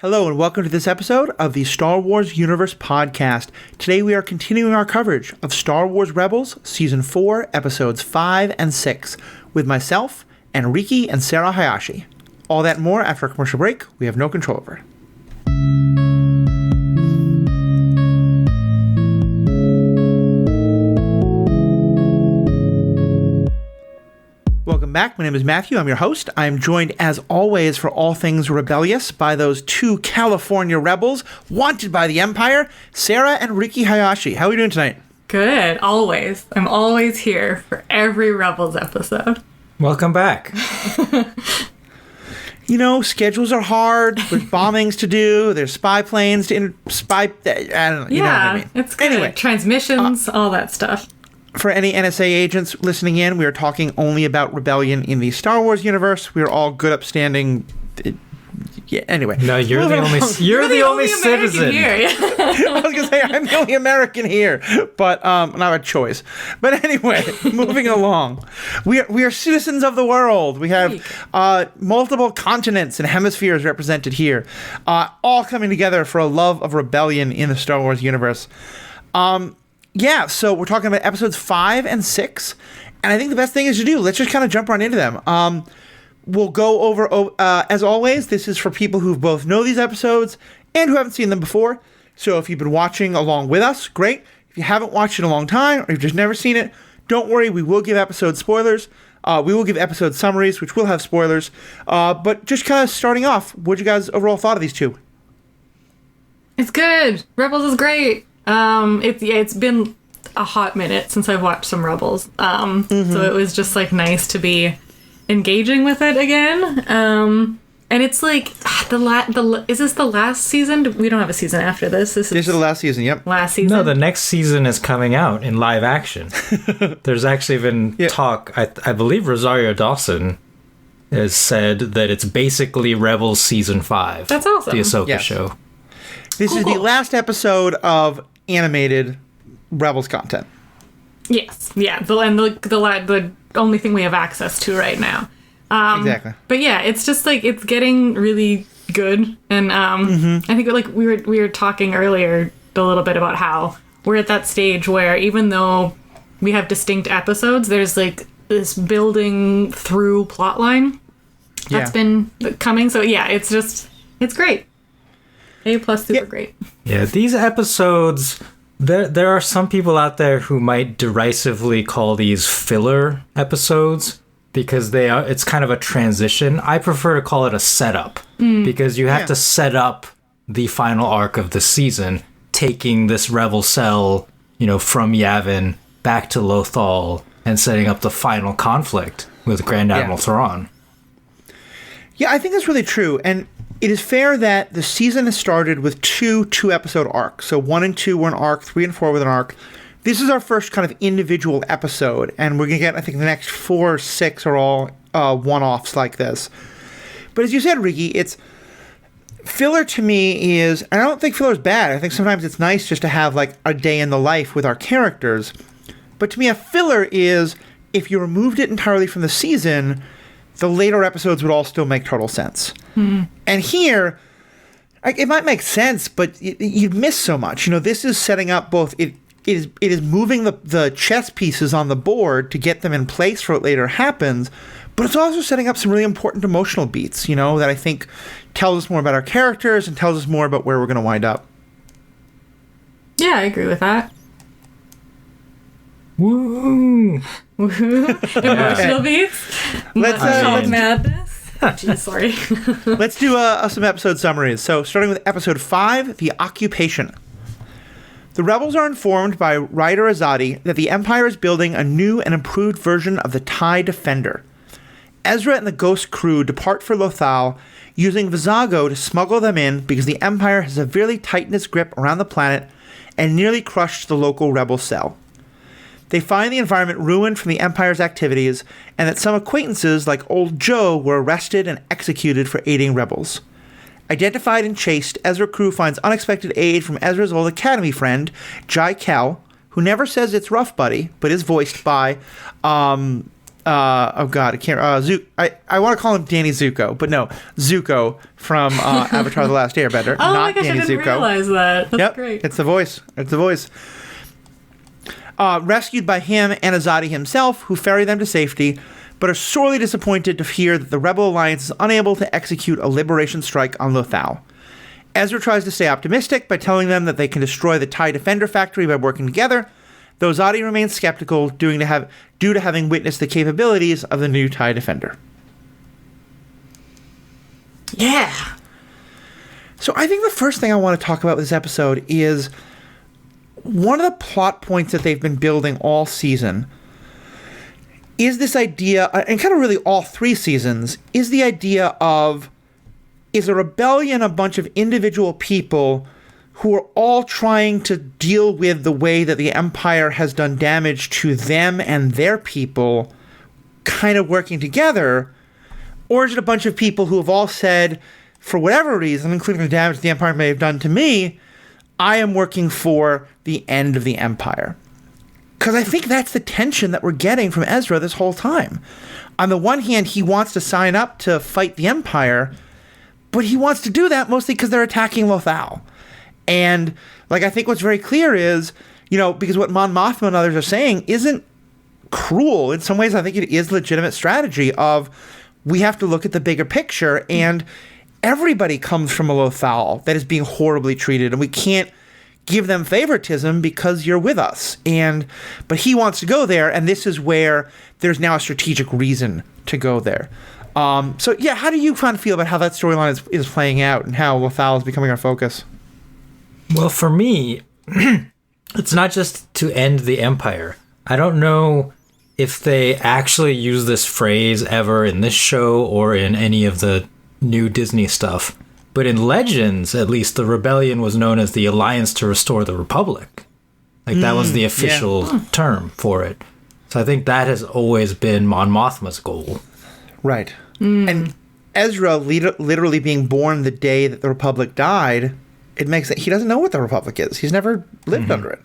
Hello and welcome to this episode of the Star Wars Universe Podcast. Today we are continuing our coverage of Star Wars Rebels Season 4, Episodes 5 and 6 with myself and Riki and Sarah Hayashi. All that and more after a commercial break we have no control over. Welcome back. My name is Matthew. I'm your host. I am joined, as always, for all things rebellious by those two California rebels wanted by the Empire, Sarah and Riki Hayashi. How are we doing tonight? Good. Always. I'm always here for every Rebels episode. Welcome back. You know, schedules are hard. There's bombings to do. There's spy planes to I don't know. You know what I mean. It's good. Anyway, transmissions, all that stuff. For any NSA agents listening in, we are talking only about rebellion in the Star Wars universe. We are all good, upstanding. Yeah. Anyway, no, you're the only citizen here. Yeah. I was gonna say I'm the only American here, but not a choice. But anyway, moving along, we are citizens of the world. We have multiple continents and hemispheres represented here, all coming together for a love of rebellion in the Star Wars universe. Yeah, so we're talking about episodes 5 and 6, and I think the best thing is to do, let's just kind of jump right into them. We'll go over, as always, this is for people who both know these episodes and who haven't seen them before. So if you've been watching along with us, great. If you haven't watched it in a long time, or you've just never seen it, don't worry, we will give episode spoilers. We will give episode summaries, which will have spoilers. But just kind of starting off, what you guys overall thought of these two? It's good. Rebels is great. It's been a hot minute since I've watched some Rebels. So it was just like nice to be engaging with it again. And it's like is this the last season? We don't have a season after this. This is the last season. Yep. Last season. No, the next season is coming out in live action. There's actually been talk. I believe Rosario Dawson has said that it's basically Rebels season 5. That's awesome. The Ahsoka show. This is the last episode of animated Rebels content. Yes, yeah, the only thing we have access to right now. Exactly. But yeah, it's just like it's getting really good, and I think like we were talking earlier a little bit about how we're at that stage where even though we have distinct episodes, there's like this building through plotline that's been coming. So yeah, it's great. A+ super great. Yeah, these episodes, there are some people out there who might derisively call these filler episodes because it's kind of a transition. I prefer to call it a setup because you have to set up the final arc of the season, taking this rebel cell, from Yavin back to Lothal and setting up the final conflict with Grand Admiral Thrawn. Yeah, I think that's really true. And it is fair that the season has started with two-episode arcs. So 1 and 2 were an arc, 3 and 4 with an arc. This is our first kind of individual episode, and we're going to get, I think, the next 4 or 6 are all one-offs like this. But as you said, Riki, it's filler to me is, and I don't think filler is bad. I think sometimes it's nice just to have like a day in the life with our characters. But to me, a filler is if you removed it entirely from the season, the later episodes would all still make total sense. And here, it might make sense, but you'd miss so much. This is setting up both. It is moving the chess pieces on the board to get them in place for what later happens, but it's also setting up some really important emotional beats, that I think tells us more about our characters and tells us more about where we're going to wind up. Yeah, I agree with that. Woo! Emotional beats. Let's madness. Jeez, sorry. Let's do some episode summaries. So, starting with episode 5, The Occupation. The rebels are informed by Ryder Azadi that the Empire is building a new and improved version of the TIE Defender. Ezra and the Ghost crew depart for Lothal, using Vizago to smuggle them in because the Empire has severely tightened its grip around the planet and nearly crushed the local rebel cell. They find the environment ruined from the Empire's activities, and that some acquaintances like Old Joe were arrested and executed for aiding rebels. Identified and chased, Ezra crew finds unexpected aid from Ezra's old academy friend, Jai Kel, who never says it's rough, buddy, but is voiced by oh god, I can't. I want to call him Danny Zuko, but no, Zuko from Avatar: The Last Airbender. Oh not my gosh, Danny I didn't Zuko. realize that. That's great. It's the voice. It's the voice. Rescued by him and Azadi himself, who ferry them to safety, but are sorely disappointed to hear that the Rebel Alliance is unable to execute a liberation strike on Lothal. Ezra tries to stay optimistic by telling them that they can destroy the TIE Defender factory by working together, though Azadi remains skeptical due to having witnessed the capabilities of the new TIE Defender. Yeah. So I think the first thing I want to talk about with this episode is one of the plot points that they've been building all season is this idea, and kind of really all 3 seasons, is the idea of, is a rebellion a bunch of individual people who are all trying to deal with the way that the Empire has done damage to them and their people kind of working together? Or is it a bunch of people who have all said, for whatever reason, including the damage the Empire may have done to me, I am working for the end of the Empire? Because I think that's the tension that we're getting from Ezra this whole time. On the one hand, he wants to sign up to fight the Empire, but he wants to do that mostly because they're attacking Lothal. And, like, I think what's very clear is, because what Mon Mothma and others are saying isn't cruel. In some ways, I think it is legitimate strategy of, we have to look at the bigger picture, and everybody comes from a Lothal that is being horribly treated, and we can't give them favoritism because you're with us. But he wants to go there, and this is where there's now a strategic reason to go there. So yeah, how do you kind of feel about how that storyline is playing out and how Lothal is becoming our focus? Well, for me, it's not just to end the Empire. I don't know if they actually use this phrase ever in this show or in any of the new Disney stuff. But in Legends, at least, the rebellion was known as the Alliance to Restore the Republic. Like, that was the official term for it. So I think that has always been Mon Mothma's goal. Right. And Ezra literally being born the day that the Republic died, it makes it, he doesn't know what the Republic is. He's never lived under it.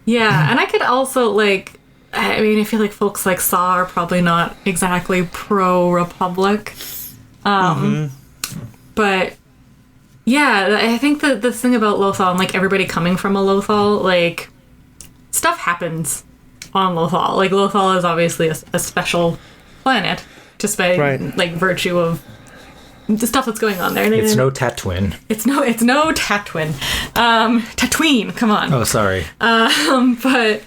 Yeah, and I could also, I feel like folks like Saw are probably not exactly pro-Republic. But, yeah, I think that the thing about Lothal, and, everybody coming from a Lothal, stuff happens on Lothal. Lothal is obviously a special planet, just by, virtue of the stuff that's going on there. And it's no Tatooine. It's no Tatooine. Tatooine, come on. Oh, sorry. But,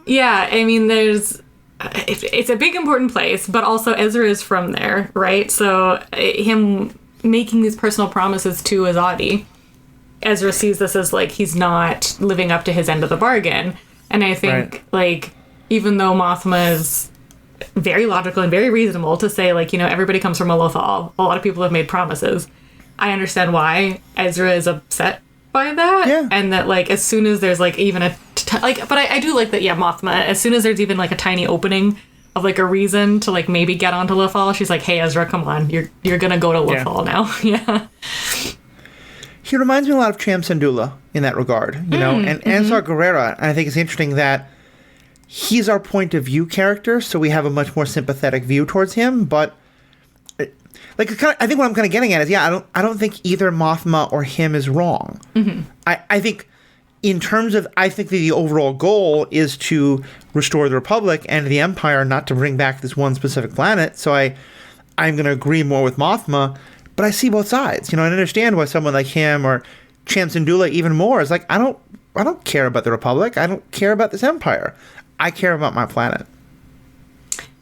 yeah, there's... It's a big, important place, but also Ezra is from there, right? So him making these personal promises to Azadi, Ezra sees this as, he's not living up to his end of the bargain. And I think, even though Mothma is very logical and very reasonable to say, everybody comes from a Lothal, a lot of people have made promises, I understand why Ezra is upset by that. Yeah. And that, as soon as there's, even a... but I do like that, Mothma, as soon as there's even, a tiny opening of, a reason to, maybe get onto Lothal, she's like, hey, Ezra, come on, you're gonna go to Lothal now. Yeah. He reminds me a lot of Cham Syndulla in that regard, and Ansar Guerrera, and I think it's interesting that he's our point of view character, so we have a much more sympathetic view towards him, but I think what I'm kind of getting at is, I don't think either Mothma or him is wrong. I think in terms of, I think the overall goal is to restore the Republic and the Empire, not to bring back this one specific planet. So I'm going to agree more with Mothma, but I see both sides. I understand why someone like him or Cham Syndulla even more is I don't care about the Republic. I don't care about this Empire. I care about my planet.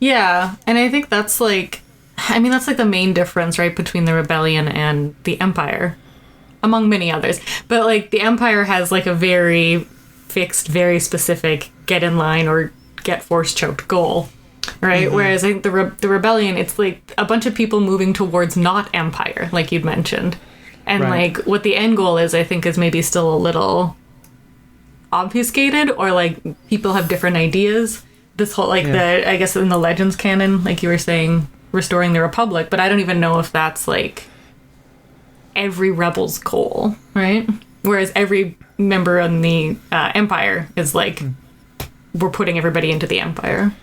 Yeah, and I think that's that's the main difference, right, between the Rebellion and the Empire. Among many others. But, the Empire has, a very fixed, very specific get in line or get force choked goal, right? Whereas I think the Rebellion, it's, a bunch of people moving towards not Empire, like you'd mentioned. And, what the end goal is, I think, is maybe still a little obfuscated, or, people have different ideas. This whole, I guess in the Legends canon, like you were saying, restoring the Republic, but I don't even know if that's, every rebel's goal, right? Whereas every member in the Empire is we're putting everybody into the Empire.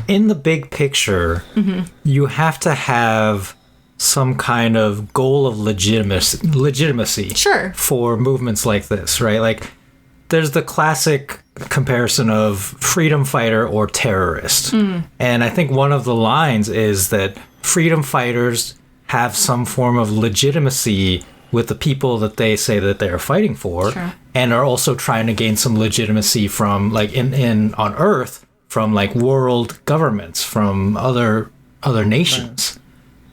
in the big picture, you have to have some kind of goal of legitimacy Sure. for movements like this, right? Like, there's the classic comparison of freedom fighter or terrorist. And I think one of the lines is that freedom fighters have some form of legitimacy with the people that they say that they're fighting for, Sure. and are also trying to gain some legitimacy from, like, in on Earth, from, like, world governments, from other nations.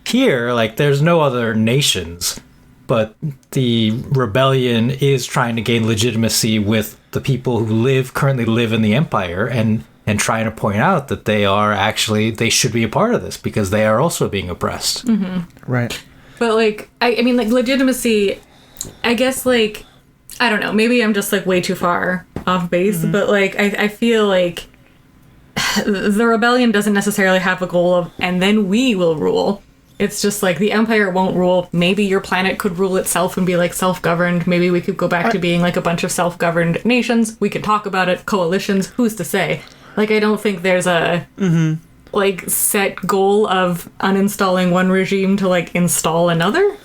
Here, like, there's no other nations, but the rebellion is trying to gain legitimacy with the people who currently live in the Empire, and trying to point out that they should be a part of this because they are also being oppressed. Right. But, like, I mean, like, legitimacy, I guess, like, I don't know, maybe I'm just, like, way too far off base, but, like, I feel like the rebellion doesn't necessarily have a goal of, and then we will rule. It's just, like, the Empire won't rule. Maybe your planet could rule itself and be, like, self-governed. Maybe we could go back to being, like, a bunch of self-governed nations. We could talk about it. Coalitions. Who's to say? Like, I don't think there's a... like, set goal of uninstalling one regime to, like, install another?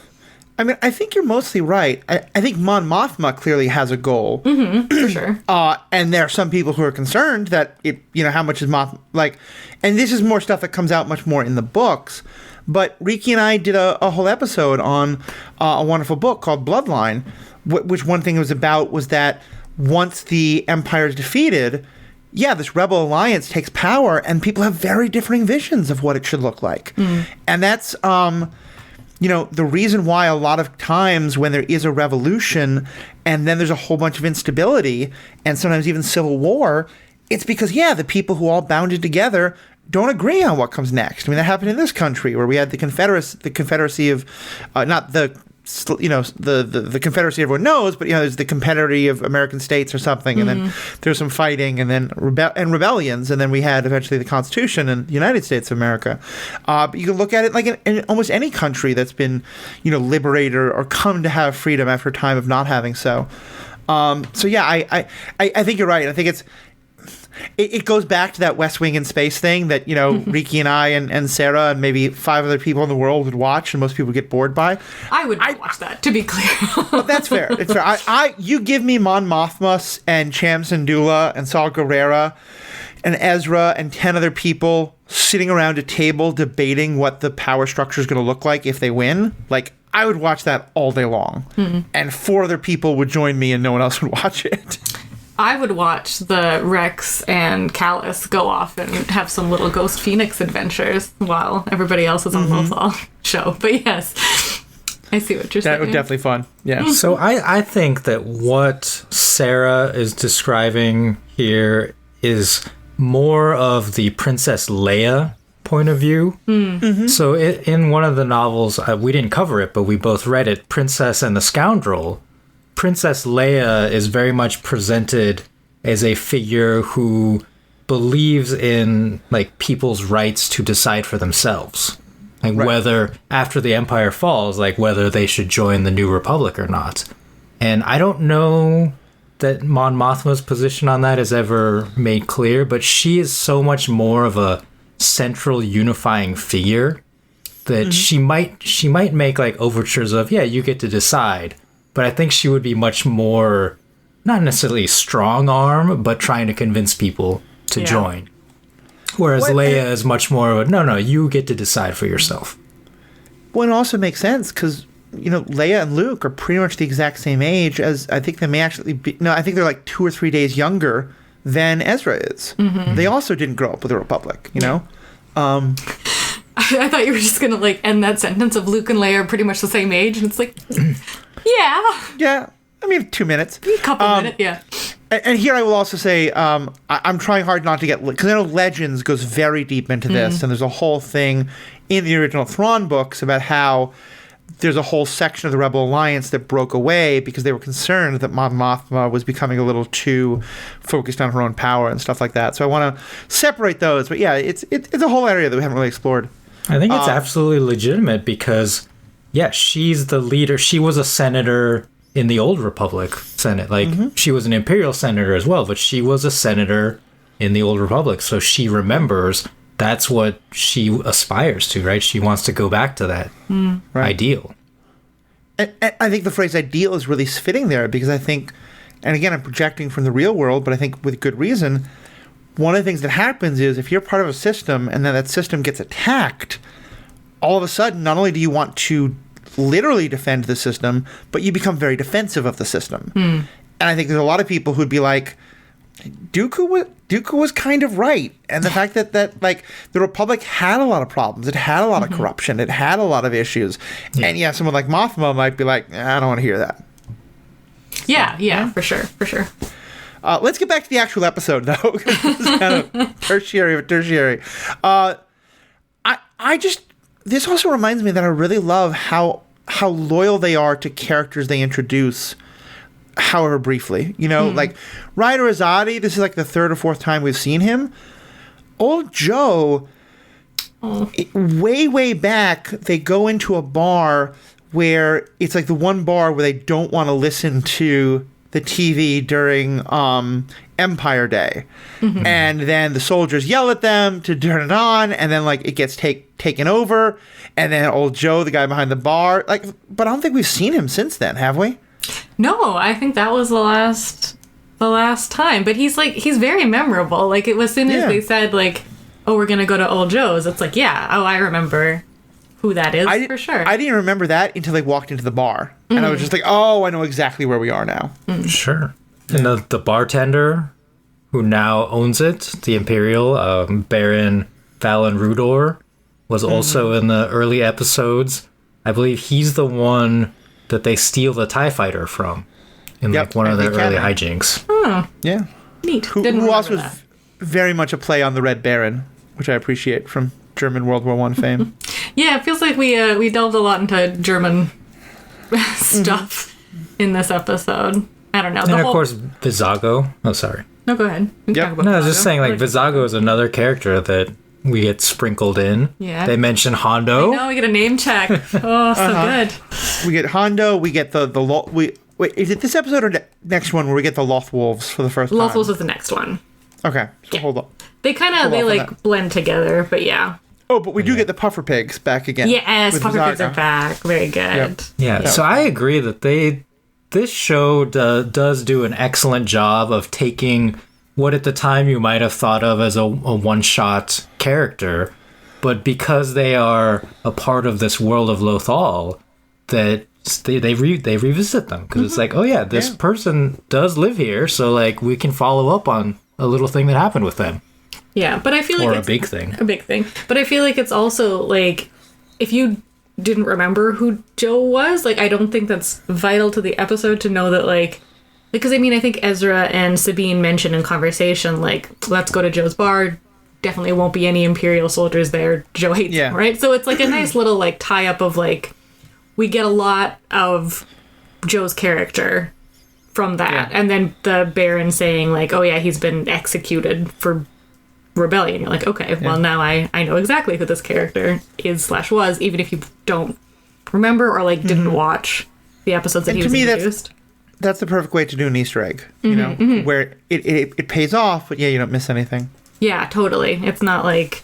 I mean, I think you're mostly right. I think Mon Mothma clearly has a goal. For sure. And there are some people who are concerned that how much is Mothma, like, and this is more stuff that comes out much more in the books. But Riki and I did a whole episode on a wonderful book called Bloodline, which one thing it was about was that once the Empire is defeated, this Rebel Alliance takes power, and people have very differing visions of what it should look like. And that's, the reason why a lot of times when there is a revolution and then there's a whole bunch of instability and sometimes even civil war, it's because, the people who all bounded together don't agree on what comes next. I mean, that happened in this country where we had the Confederacy of, not the Confederacy everyone knows, but there's the Confederacy of American States or something, and then there's some fighting, and then rebellions, and then we had eventually the Constitution and the United States of America. But you can look at it like in almost any country that's been, liberated or come to have freedom after a time of not having so. I think you're right. I think it goes back to that West Wing in space thing that, Riki and I and Sarah and maybe 5 other people in the world would watch and most people would get bored by. I would not watch that, to be clear. That's fair. It's fair. You give me Mon Mothma and Cham Syndulla and Saul Gerrera and Ezra and 10 other people sitting around a table debating what the power structure is going to look like if they win. Like, I would watch that all day long. And 4 other people would join me and no one else would watch it. I would watch the Rex and Callus go off and have some little Ghost Phoenix adventures while everybody else is on the Lothal show. But yes, I see what you're saying. That would be definitely fun. Yeah. So I think that what Sarah is describing here is more of the Princess Leia point of view. So in one of the novels, we didn't cover it, but we both read it, Princess and the Scoundrel. Princess Leia is very much presented as a figure who believes in, like, people's rights to decide for themselves. Like, whether, after the Empire falls, like, whether they should join the New Republic or not. And I don't know that Mon Mothma's position on that is ever made clear, but she is so much more of a central unifying figure that she might make, like, overtures of, you get to decide. But I think she would be much more, not necessarily strong arm, but trying to convince people to join. Whereas Leia is much more of a, no, you get to decide for yourself. Well, it also makes sense because, Leia and Luke are pretty much the exact same age as I think they may actually be. No, I think they're like 2 or 3 days younger than Ezra is. They also didn't grow up with the Republic, I thought you were just going to, like, end that sentence of Luke and Leia are pretty much the same age. And it's like, Yeah. I mean, 2 minutes. A couple minutes, yeah. And here I will also say, I'm trying hard not to get, because I know Legends goes very deep into this, and there's a whole thing in the original Thrawn books about how there's a whole section of the Rebel Alliance that broke away because they were concerned that Mon Mothma was becoming a little too focused on her own power and stuff like that. So I want to separate those. But it's a whole area that we haven't really explored. I think it's absolutely legitimate because, she's the leader. She was a senator in the Old Republic Senate. Like, she was an Imperial senator as well, but she was a senator in the Old Republic. So she remembers that's what she aspires to, right? She wants to go back to that ideal. And I think the phrase ideal is really fitting there because I think, and again, I'm projecting from the real world, but I think with good reason, one of the things that happens is if you're part of a system and then that system gets attacked, all of a sudden, not only do you want to literally defend the system, but you become very defensive of the system. And I think there's a lot of people who'd be like, Dooku was kind of right. And the fact that like the Republic had a lot of problems. It had a lot of corruption. It had a lot of issues. Yeah. And yeah, someone like Mothma might be like, I don't want to hear that. Yeah, for sure. Let's get back to the actual episode, though, because this is kind of tertiary. This also reminds me that I really love how loyal they are to characters they introduce, however briefly. You know, like Ryder Azadi, this is like the third or fourth time we've seen him. Old Joe, way back, they go into a bar where it's like the one bar where they don't want to listen to the TV during Empire Day. And then the soldiers yell at them to turn it on, and then like it gets taken over, and then old Joe, the guy behind the bar, like, but I don't think we've seen him since then, have we? No, I think that was the last time. But he's very memorable. Like, it was as soon as they said like, oh, we're gonna go to old Joe's, it's like, yeah, oh, I remember who that is for sure. I didn't remember that until they walked into the bar. And I was just like, oh, I know exactly where we are now. Sure. And the bartender who now owns it, the Imperial, Baron Fallon Rudor, was also in the early episodes. I believe he's the one that they steal the TIE fighter from in like one of their early hijinks. Oh, yeah. neat. Who also was very much a play on the Red Baron, which I appreciate from German World War I fame. Yeah, it feels like we delved a lot into German stuff in this episode. I don't know. And of course, Vizago. Oh, sorry. No, go ahead. No, I was just saying, like, Vizago is another character that we get sprinkled in. Yeah. They mention Hondo. I know, we get a name check. Oh, so good. We get Hondo. We get wait, is it this episode or next one where we get the Loth Wolves for the first time? Loth Wolves is the next one. Okay, so hold on. They blend together, but yeah. Oh, but we do get the Puffer Pigs back again. Yes, Puffer Pigs are back. Very good. Yep. Yeah, so I agree that this show does do an excellent job of taking what at the time you might have thought of as a one-shot character, but because they are a part of this world of Lothal, that they revisit them because it's like, oh yeah, this person does live here, so like we can follow up on a little thing that happened with them. Yeah, but I feel like a big thing. A big thing. But I feel like it's also like, if you didn't remember who Joe was, like, I don't think that's vital to the episode to know that, like, because I mean, I think Ezra and Sabine mentioned in conversation, like, let's go to Joe's bar. Definitely won't be any Imperial soldiers there. Joe hates them, right? So it's like a nice little like tie up of like, we get a lot of Joe's character from that, and then the Baron saying like, oh yeah, he's been executed for rebellion. You're like, okay, well now I know exactly who this character is / was, even if you don't remember or like didn't watch the episodes that he was introduced. That's the perfect way to do an Easter egg, you know, where it pays off, but you don't miss anything. Yeah, totally. It's not like,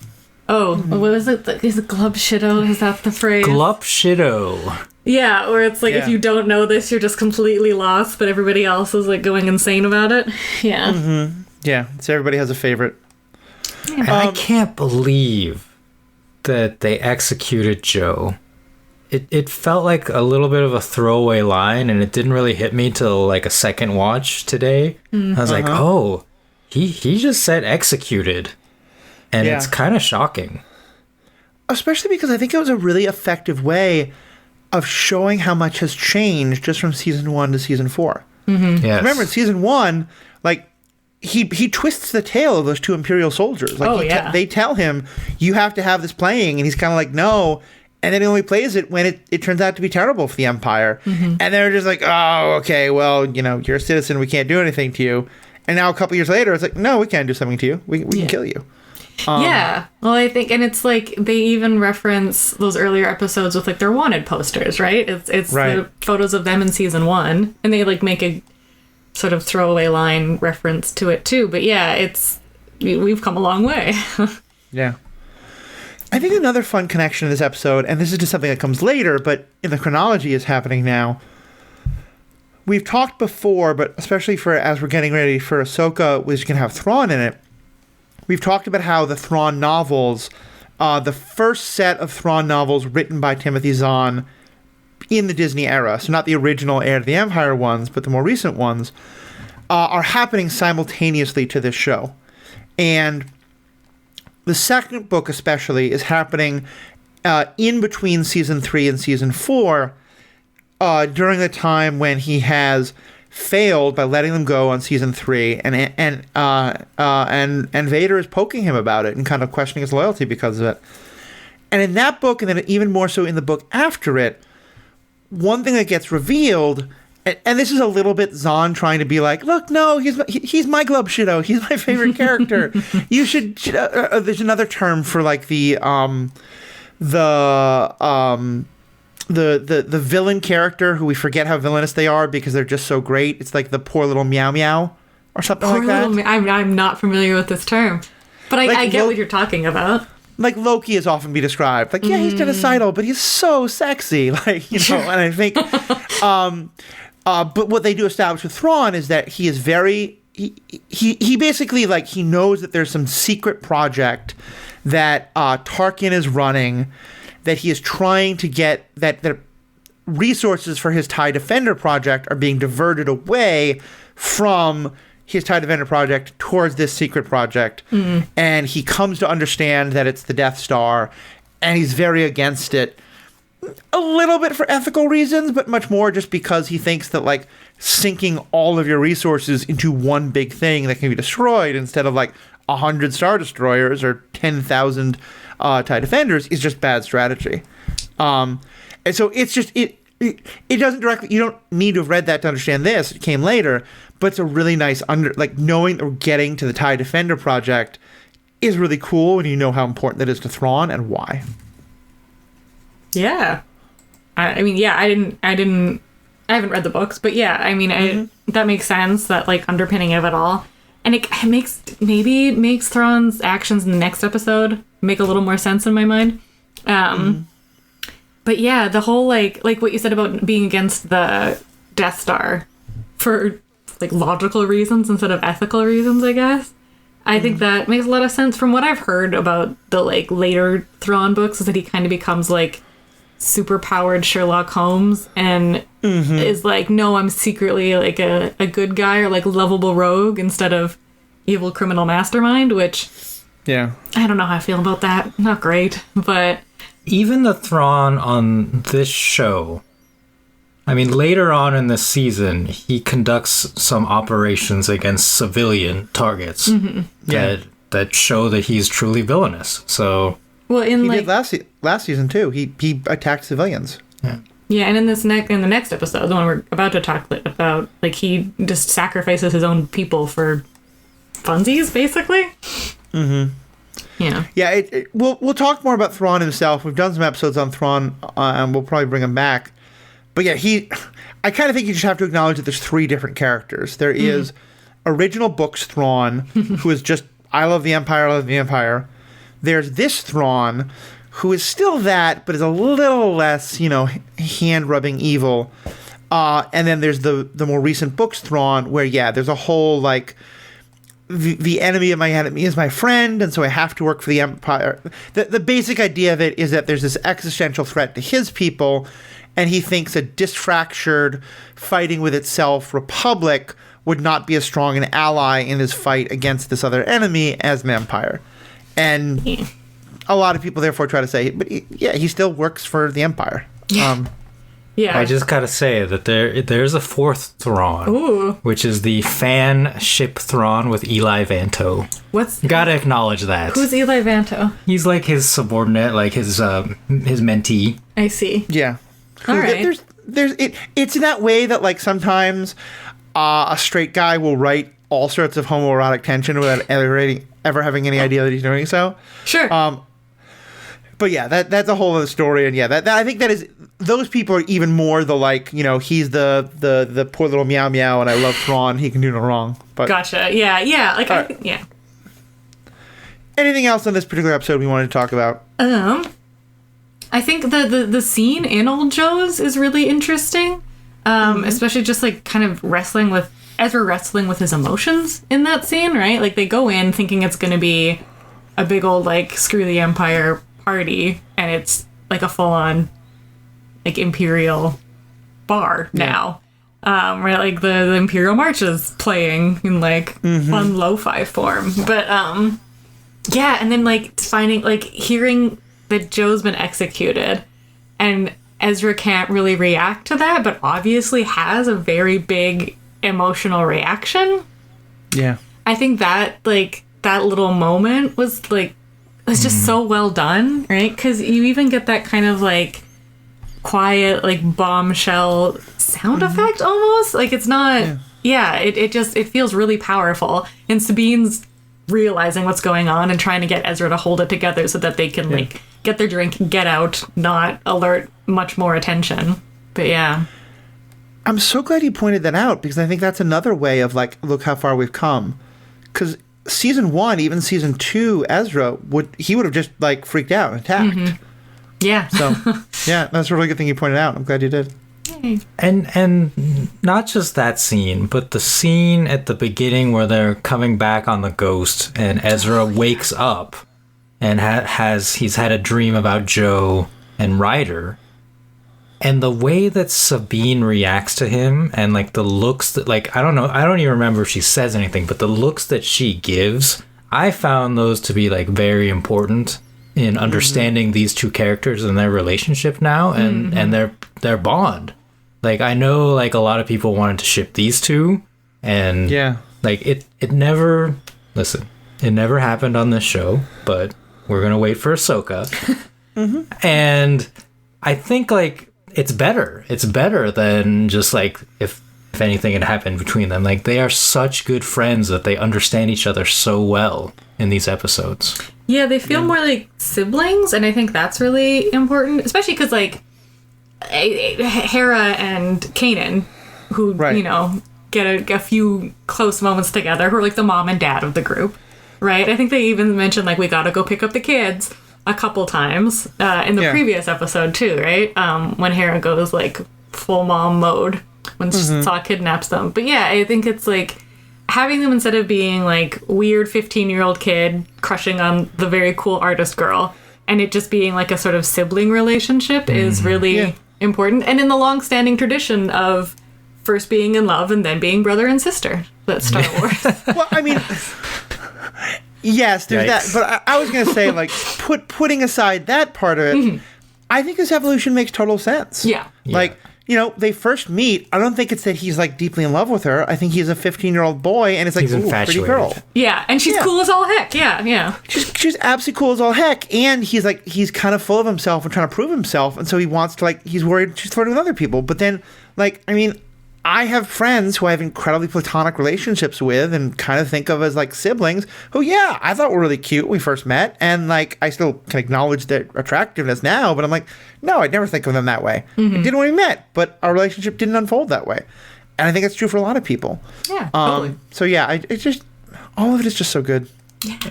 oh, what was it? Is it glubshido? Is that the phrase? Glubshido. Yeah, or it's like if you don't know this, you're just completely lost, but everybody else is like going insane about it. Yeah. Yeah, so everybody has a favorite. And I can't believe that they executed Joe. It felt like a little bit of a throwaway line, and it didn't really hit me till like a second watch today. I was like, oh, he just said executed. And it's kind of shocking. Especially because I think it was a really effective way of showing how much has changed just from season 1 to season 4. Yes. Remember, in season 1, like, he twists the tail of those 2 Imperial soldiers. Like, they tell him, you have to have this playing, and he's kind of like, no. And then he only plays it when it turns out to be terrible for the Empire. And they're just like, oh, okay, well, you know, you're a citizen, we can't do anything to you. And now a couple years later, it's like, no, we can't do something to you. We can kill you. Yeah. Well, I think, and it's like, they even reference those earlier episodes with like their wanted posters, right? It's the photos of them in season 1. And they like make a sort of throwaway line reference to it too. But yeah, we've come a long way. Yeah. I think another fun connection in this episode, and this is just something that comes later, but in the chronology is happening now. We've talked before, but especially for as we're getting ready for Ahsoka, which can have Thrawn in it. We've talked about how the Thrawn novels, the first set of Thrawn novels written by Timothy Zahn in the Disney era, so not the original Heir to the Empire ones, but the more recent ones, are happening simultaneously to this show. And the second book especially is happening in between season 3 and season 4, during the time when he has failed by letting them go on season 3, and Vader is poking him about it and kind of questioning his loyalty because of it. And in that book, and then even more so in the book after it, one thing that gets revealed, and this is a little bit Zahn trying to be like, look, no, he's my Glub Shido. He's my favorite character. You should. There's another term for like the villain character who we forget how villainous they are because they're just so great. It's like the poor little meow meow or something like that. I'm not familiar with this term, but I get what you're talking about. Like Loki is often be described like, yeah, he's genocidal, but he's so sexy, like, you know. And I think, but what they do establish with Thrawn is that he is very he basically, like, he knows that there's some secret project that Tarkin is running, that he is trying to get, that resources for his TIE Defender project are being diverted away from his TIE Defender project towards this secret project. And he comes to understand that it's the Death Star, and he's very against it. A little bit for ethical reasons, but much more just because he thinks that, like, sinking all of your resources into one big thing that can be destroyed instead of, like, 100 Star Destroyers or 10,000 TIE Defenders is just bad strategy. And so it's just, it doesn't directly, you don't need to have read that to understand this. It came later, but it's a really nice, knowing that we're getting to the TIE Defender project is really cool when you know how important that is to Thrawn and why. Yeah. I mean, yeah, I haven't read the books, but yeah, I mean, that makes sense, that, like, underpinning of it all. And it makes Thrawn's actions in the next episode make a little more sense in my mind. But yeah, the whole, like what you said about being against the Death Star for, like, logical reasons instead of ethical reasons, I guess. I think that makes a lot of sense. From what I've heard about the, like, later Thrawn books is that he kind of becomes, like, super powered Sherlock Holmes and is like, no, I'm secretly, like, a good guy or, like, lovable rogue instead of evil criminal mastermind, which, yeah, I don't know how I feel about that. Not great, but even the Thrawn on this show, I mean, later on in the season, he conducts some operations against civilian targets that show that he's truly villainous. So, well, he did last season too. He attacked civilians. Yeah, and in the next episode, the one we're about to talk about, like, he just sacrifices his own people for funsies, basically. Yeah. We'll talk more about Thrawn himself. We've done some episodes on Thrawn, and we'll probably bring him back. But yeah, I kind of think you just have to acknowledge that there's three different characters. There is original books Thrawn, who is just, I love the Empire. There's this Thrawn, who is still that, but is a little less, hand-rubbing evil. And then there's the more recent books Thrawn, where, yeah, there's a whole, like, the enemy of my enemy is my friend, and so I have to work for the Empire. The basic idea of it is that there's this existential threat to his people, and he thinks a disfractured, fighting with itself republic would not be as strong an ally in his fight against this other enemy as an Empire. And a lot of people therefore try to say, but he still works for the Empire. Yeah. I just gotta say that there's a fourth Thrawn, which is the fan ship Thrawn with Eli Vanto. Gotta acknowledge that. Who's Eli Vanto? He's like his subordinate, like his mentee. I see. Yeah. All right. It's in that way that, like, sometimes a straight guy will write all sorts of homoerotic tension without ever having any idea that he's doing so. Sure. But yeah, that's a whole other story, and yeah, that I think that is, those people are even more the, like, he's the poor little meow meow, and I love Thrawn, he can do no wrong. But gotcha. Yeah. Like, Anything else on this particular episode we wanted to talk about? I think the scene in Old Joe's is really interesting. Especially just like kind of Ezra wrestling with his emotions in that scene, right? Like they go in thinking it's going to be a big old like screw the Empire party, and it's like a full on like Imperial bar now. Where like the Imperial March is playing in like fun lo-fi form. But yeah, and then like finding like hearing that Joe's been executed, and Ezra can't really react to that, but obviously has a very big emotional reaction. Yeah. I think that like that little moment was just so well done, right? Because you even get that kind of like quiet like bombshell sound effect almost. Like it's not it feels really powerful. And Sabine's realizing what's going on and trying to get Ezra to hold it together so that they can like get their drink, get out, not alert much more attention. But yeah. I'm so glad you pointed that out, because I think that's another way of like, look how far we've come. Because season 1, even season 2, Ezra would have just like freaked out and attacked. Yeah. So yeah, that's a really good thing you pointed out. I'm glad you did. And not just that scene, but the scene at the beginning where they're coming back on the ghost and Ezra wakes up and he's had a dream about Joe and Ryder. And the way that Sabine reacts to him and like the looks that like I don't even remember if she says anything, but the looks that she gives, I found those to be like very important in understanding these two characters and their relationship now and their bond. Like I know like a lot of people wanted to ship these two, and like it never happened on this show, but we're gonna wait for Ahsoka. And I think like it's better than just like if anything had happened between them. Like they are such good friends that they understand each other so well in these episodes. Yeah, they feel more like siblings, and I think that's really important, especially because like Hera and Kanan, who you know get a few close moments together, who are like the mom and dad of the group, right? I think they even mentioned like we gotta go pick up the kids a couple times in the previous episode too, right? When Hera goes like full mom mode when Saw kidnaps them. But yeah, I think it's like having them, instead of being like weird 15-year-old kid crushing on the very cool artist girl, and it just being like a sort of sibling relationship is really important. And in the long-standing tradition of first being in love and then being brother and sister, that's Star Wars. Well, I mean, yes, there's that. But I was going to say, like, putting aside that part of it, I think this evolution makes total sense. Yeah. Like, you know, they first meet. I don't think it's that he's like deeply in love with her. I think he's a 15-year-old boy, and it's like, ooh, pretty girl. Yeah, and she's cool as all heck. Yeah. She's absolutely cool as all heck, and he's kind of full of himself and trying to prove himself, and so he wants to like, he's worried she's flirting with other people. But then, like, I mean, I have friends who I have incredibly platonic relationships with and kind of think of as like siblings who, yeah, I thought were really cute when we first met. And like, I still can acknowledge their attractiveness now, but I'm like, no, I'd never think of them that way. I didn't when we met, but our relationship didn't unfold that way. And I think that's true for a lot of people. Yeah, totally. So yeah, it just, all of it is just so good.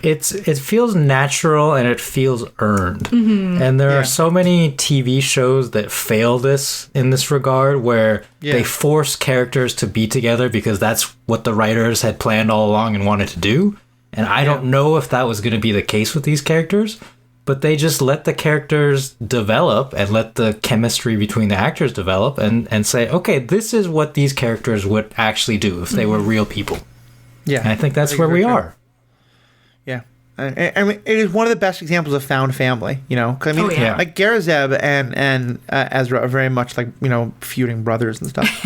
It feels natural and it feels earned. And there are so many TV shows that fail this in this regard, where they force characters to be together because that's what the writers had planned all along and wanted to do. And I don't know if that was going to be the case with these characters, but they just let the characters develop and let the chemistry between the actors develop and say, okay, this is what these characters would actually do if they were real people. Yeah. And I think that's where we are. Yeah. I mean, it is one of the best examples of found family, you know? 'Cause I mean, like Garazeb and Ezra are very much like, you know, feuding brothers and stuff.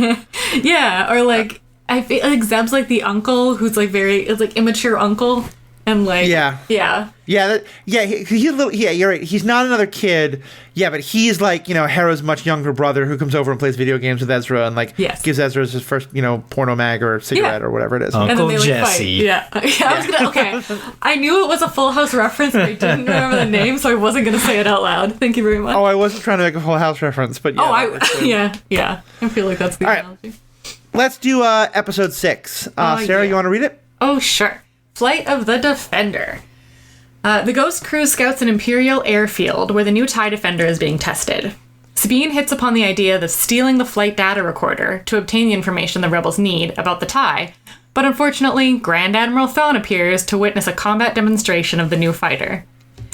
Yeah, or like, I feel like Zeb's like the uncle who's like it's like immature uncle. And like, you're right. He's not another kid. Yeah, but he's like, you know, Hera's much younger brother who comes over and plays video games with Ezra and like gives Ezra his first, you know, porno mag or cigarette or whatever it is. Uncle and then they, like, Jesse. I knew it was a Full House reference, but I didn't remember the name, so I wasn't going to say it out loud. Thank you very much. Oh, I wasn't trying to make a Full House reference, but yeah. I feel like that's the analogy. Let's do episode 6. Sarah, you want to read it? Oh, sure. Flight of the Defender. The Ghost crew scouts an Imperial airfield where the new TIE Defender is being tested. Sabine hits upon the idea of stealing the flight data recorder to obtain the information the rebels need about the TIE, but unfortunately, Grand Admiral Thrawn appears to witness a combat demonstration of the new fighter.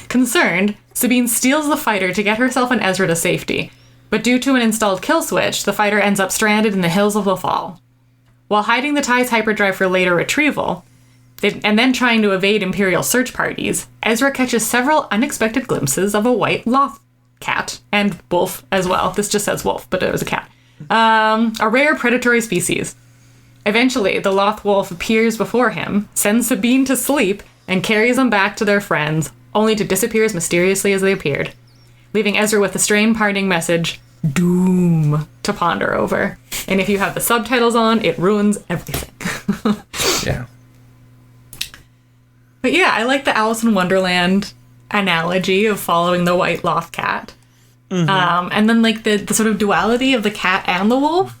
Concerned, Sabine steals the fighter to get herself and Ezra to safety, but due to an installed kill switch, the fighter ends up stranded in the hills of Lothal. While hiding the TIE's hyperdrive for later retrieval, and then trying to evade Imperial search parties, Ezra catches several unexpected glimpses of a white Loth cat, and wolf as well. This just says wolf, but it was a cat. A rare predatory species. Eventually, the Loth wolf appears before him, sends Sabine to sleep, and carries them back to their friends, only to disappear as mysteriously as they appeared, leaving Ezra with the strange parting message, Doom, to ponder over. And if you have the subtitles on, it ruins everything. Yeah. But yeah, I like the Alice in Wonderland analogy of following the white Loth cat. Mm-hmm. And then like the sort of duality of the cat and the wolf.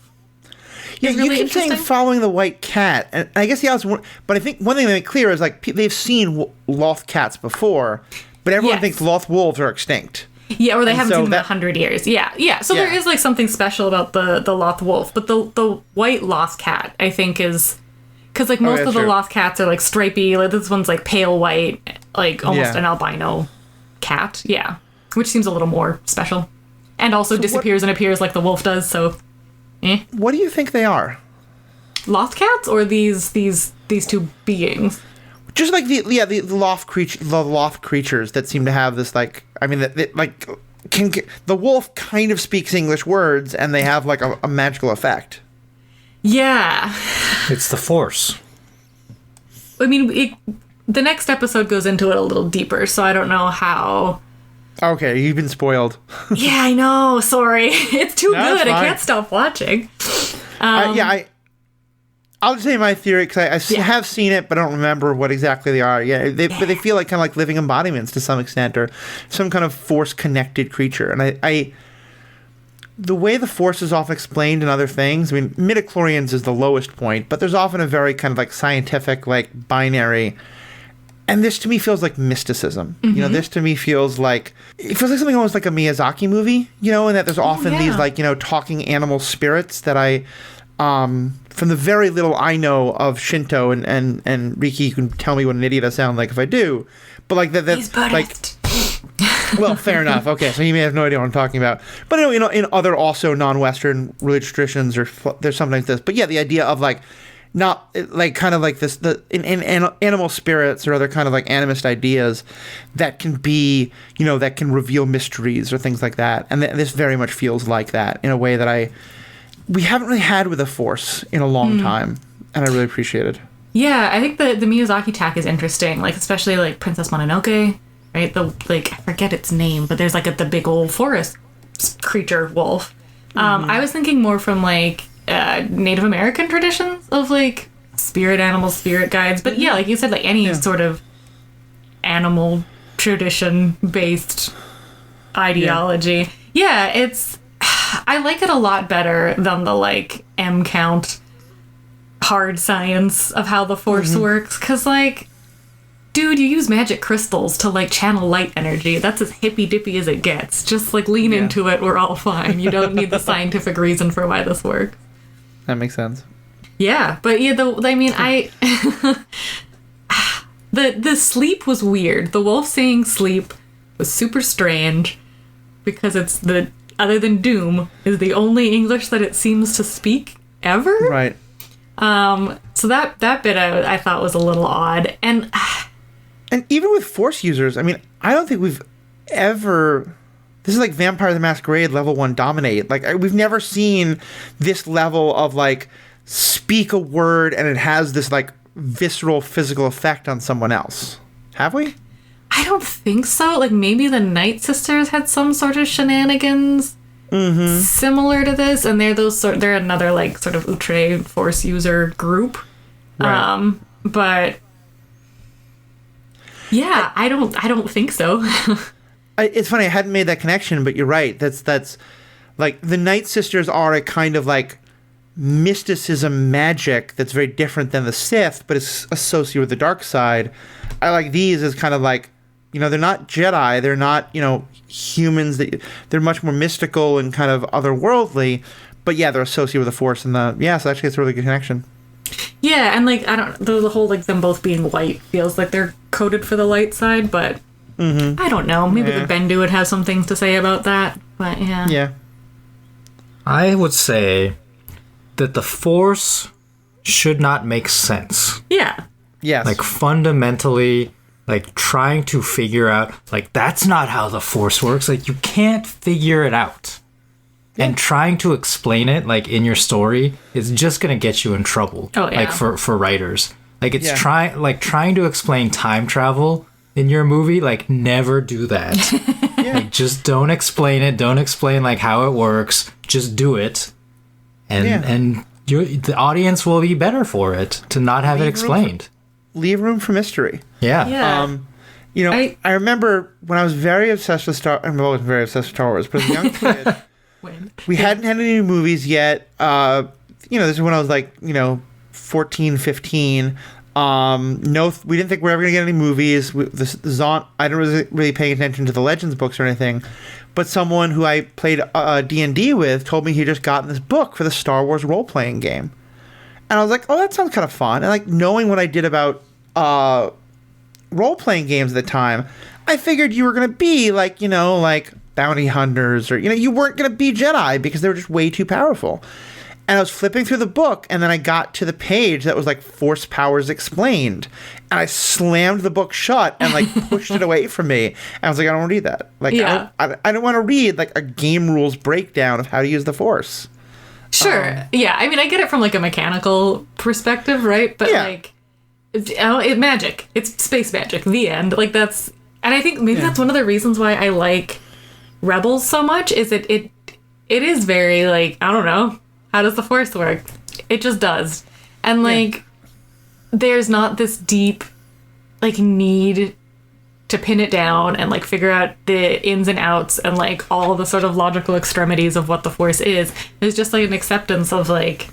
Yeah, really you keep saying following the white cat, and I guess the Alice, but I think one thing they make clear is like they've seen Loth cats before, but everyone thinks Loth wolves are extinct. Yeah, or they haven't seen them in 100 years. Yeah. So there is like something special about the Loth wolf, but the white Loth cat, I think, is because like most of the Loth cats are like stripy. Like this one's like pale white, like almost an albino cat. Yeah, which seems a little more special, and also disappears and appears like the wolf does. So, What do you think they are? Loth cats or these two beings? Just like the Loth creatures that seem to have this like the wolf kind of speaks English words and they have like a magical effect. Yeah, it's the Force. I mean, the next episode goes into it a little deeper, so I don't know how. Okay, you've been spoiled. Yeah, I know. Sorry, it's too good. I can't stop watching. I'll just say my theory because I have seen it, but I don't remember what exactly they are. Yeah, but they feel like kind of like living embodiments to some extent, or some kind of Force-connected creature. And the way the Force is often explained in other things, I mean, midichlorians is the lowest point, but there's often a very kind of like scientific, like binary. And this to me feels like mysticism. Mm-hmm. You know, this to me feels like something almost like a Miyazaki movie. You know, and that there's often these like talking animal spirits that I. From the very little I know of Shinto and Riki, you can tell me what an idiot I sound like if I do, but like that's like, well, fair enough. Okay, so you may have no idea what I'm talking about, but in other also non-Western religious traditions, there's something like this. But yeah, the idea of like not like kind of like this in animal spirits or other kind of like animist ideas that can be that can reveal mysteries or things like that, and this very much feels like that in a way that we haven't really had with the Force in a long time, and I really appreciate it. Yeah, I think the Miyazaki tack is interesting, like especially like Princess Mononoke, right? I forget its name, but there's like the big old forest creature wolf. I was thinking more from like Native American traditions of like spirit animals, spirit guides, but yeah, like you said, like any sort of animal tradition based ideology. Yeah, it's. I like it a lot better than the like M count hard science of how the Force works, because like, dude, you use magic crystals to like channel light energy. That's as hippy dippy as it gets. Just like lean into it, we're all fine. You don't need the scientific reason for why this works. That makes sense. Yeah, but yeah, the sleep was weird. The wolf saying sleep was super strange because it's other than Doom, is the only English that it seems to speak ever. Right. So that bit I thought was a little odd. And even with Force users, I mean, I don't think we've ever... This is like Vampire the Masquerade level 1 dominate. Like, we've never seen this level of, like, speak a word and it has this, like, visceral physical effect on someone else. Have we? I don't think so. Like, maybe the Night Sisters had some sort of shenanigans similar to this, and they're another like sort of outre Force user group. Right. But yeah, I don't think so. It's funny, I hadn't made that connection, but you're right. That's like the Night Sisters are a kind of like mysticism magic that's very different than the Sith, but it's associated with the dark side. I like these as kind of like You know, they're not Jedi. They're not, you know, humans. They're much more mystical and kind of otherworldly. But yeah, they're associated with the Force, and so actually it's a really good connection. Yeah, and like, I don't, the whole like them both being white feels like they're coded for the light side, but I don't know. Maybe the Bendu would have some things to say about that, but yeah. Yeah. I would say that the Force should not make sense. Yeah. Yes. Like, fundamentally, like, trying to figure out, like, that's not how the Force works. Like, you can't figure it out. Yeah. And trying to explain it, like, in your story is just going to get you in trouble. Oh, yeah. Like, for writers. Like, it's trying to explain time travel in your movie, like, never do that. Like, just don't explain it. Don't explain, like, how it works. Just do it. And the audience will be better for it to not have it explained. Leave room for mystery. Yeah. Yeah. You know, I remember when I was very obsessed with I'm always very obsessed with Star Wars, but as a young kid, we hadn't had any movies yet. You know, this is when I was like, 14, 15. No, we didn't think we were ever going to get any movies. I didn't really pay attention to the Legends books or anything. But someone who I played D&D with told me he just gotten this book for the Star Wars role-playing game. And I was like, oh, that sounds kind of fun. And like knowing what I did about role-playing games at the time, I figured you were going to be like, like bounty hunters or, you weren't going to be Jedi because they were just way too powerful. And I was flipping through the book, and then I got to the page that was like Force Powers Explained. And I slammed the book shut and like pushed it away from me. And I was like, I don't want to read that. Like, I don't want to read like a game rules breakdown of how to use the Force. Sure. Yeah. I mean, I get it from like a mechanical perspective, right? But like, it's magic. It's space magic. The end. Like and I think maybe that's one of the reasons why I like Rebels so much is it is very like, I don't know. How does the Force work? It just does. And, like, there's not this deep, like, need to pin it down and, like, figure out the ins and outs and, like, all the sort of logical extremities of what the Force is. There's just, like, an acceptance of, like,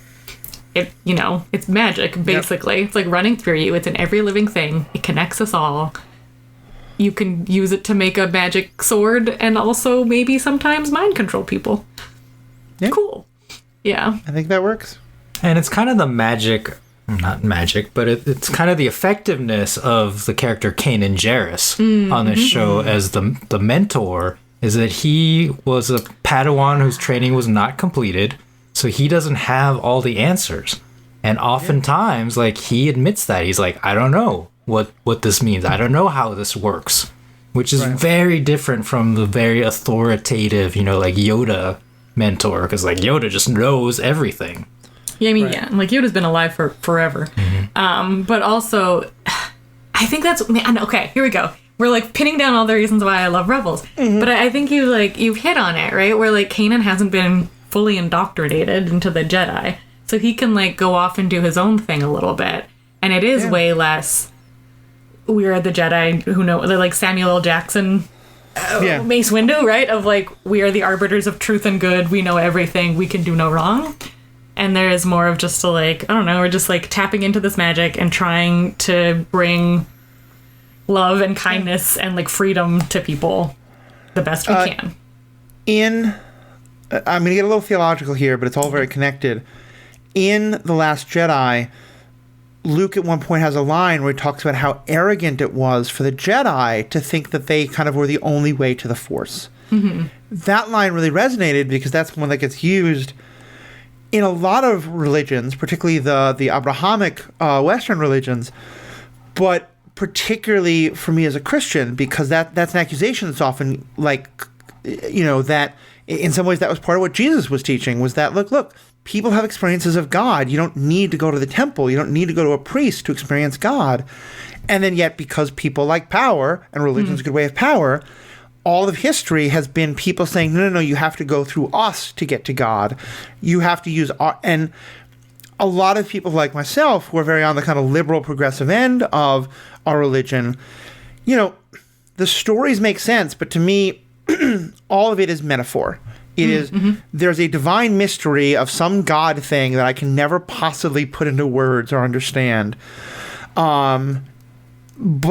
it, it's magic, basically. Yep. It's, like, running through you. It's in every living thing. It connects us all. You can use it to make a magic sword and also maybe sometimes mind control people. Yeah. Cool. Yeah. I think that works. And it's kind of the not magic, but it's kind of the effectiveness of the character Kanan Jarrus on this show as the mentor is that he was a Padawan whose training was not completed, so he doesn't have all the answers. And oftentimes, like, he admits that. He's like, I don't know what this means. I don't know how this works. Which is very different from the very authoritative, like Yoda mentor, because like Yoda just knows everything. Yeah, I mean, like Yoda's been alive for forever. But also, I think that's okay. Here we go. We're like pinning down all the reasons why I love Rebels, but I think you've hit on it, right? Where like Kanan hasn't been fully indoctrinated into the Jedi, so he can like go off and do his own thing a little bit, and it is way less. We are the Jedi who know, like Samuel L. Jackson. Mace Windu, right? Of like, we are the arbiters of truth and good. We know everything. We can do no wrong. And there is more of just to like, I don't know, we're just like tapping into this magic and trying to bring love and kindness and like freedom to people the best we can. I'm going to get a little theological here, but it's all very connected. In The Last Jedi, Luke at one point has a line where he talks about how arrogant it was for the Jedi to think that they kind of were the only way to the Force. That line really resonated because that's one that gets used in a lot of religions, particularly the Abrahamic Western religions, but particularly for me as a Christian, because that's an accusation that's often like, that in some ways that was part of what Jesus was teaching, was that, look, people have experiences of God. You don't need to go to the temple. You don't need to go to a priest to experience God. And then yet, because people like power, and religion's a good way of power, all of history has been people saying, no, you have to go through us to get to God. You have to use and a lot of people like myself who are very on the kind of liberal progressive end of our religion, the stories make sense, but to me, all of it is metaphor. It is, there's a divine mystery of some God thing that I can never possibly put into words or understand. But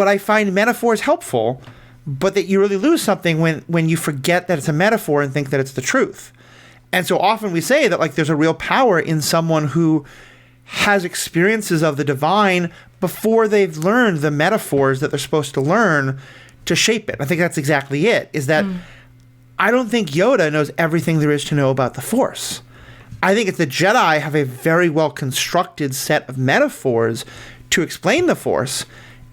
I find metaphors helpful but that you really lose something when you forget that it's a metaphor and think that it's the truth. And so often we say that like there's a real power in someone who has experiences of the divine before they've learned the metaphors that they're supposed to learn to shape it. I think that's exactly it, is that I don't think Yoda knows everything there is to know about the Force. I think it's the Jedi have a very well constructed set of metaphors to explain the Force,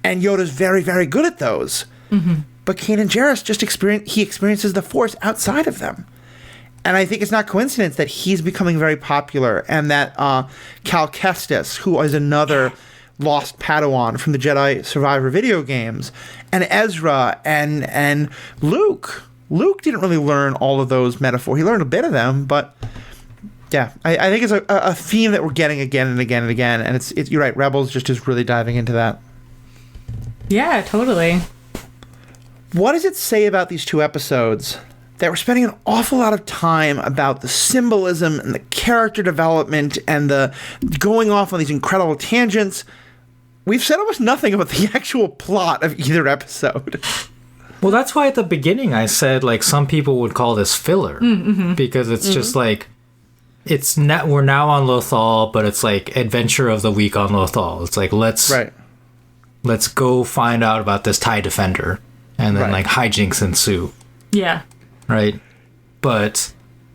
and Yoda's very, very good at those. But Kanan Jarrus just experiences the Force outside of them. And I think it's not coincidence that he's becoming very popular, and that Cal Kestis, who is another lost Padawan from the Jedi Survivor video games, and Ezra and Luke. Luke didn't really learn all of those metaphors. He learned a bit of them, but yeah, I think it's a theme that we're getting again and again and again. And it's you're right, Rebels just is really diving into that. Yeah, totally. What does it say about these two episodes that we're spending an awful lot of time about the symbolism and the character development and the going off on these incredible tangents? We've said almost nothing about the actual plot of either episode. Well, that's why at the beginning I said, like, some people would call this filler. Because it's just like, we're now on Lothal, but it's like adventure of the week on Lothal. It's like, let's go find out about this TIE Defender. And then, like, hijinks ensue. Yeah. Right? But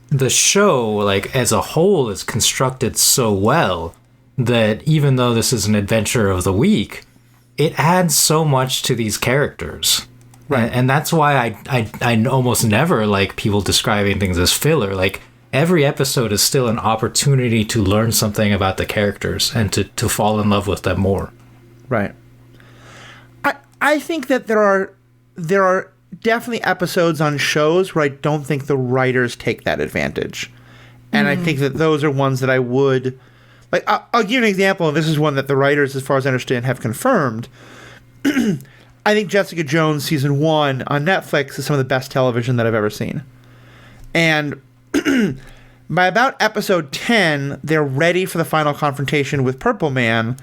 the show, like, as a whole is constructed so well that even though this is an adventure of the week, it adds so much to these characters. Right. And that's why I almost never like people describing things as filler. Like, every episode is still an opportunity to learn something about the characters and to fall in love with them more. Right. I think that there are definitely episodes on shows where I don't think the writers take that advantage. And I think that those are ones that I would... Like, I'll give you an example, and this is one that the writers, as far as I understand, have confirmed. I think Jessica Jones Season 1 on Netflix is some of the best television that I've ever seen. And by about episode 10, they're ready for the final confrontation with Purple Man.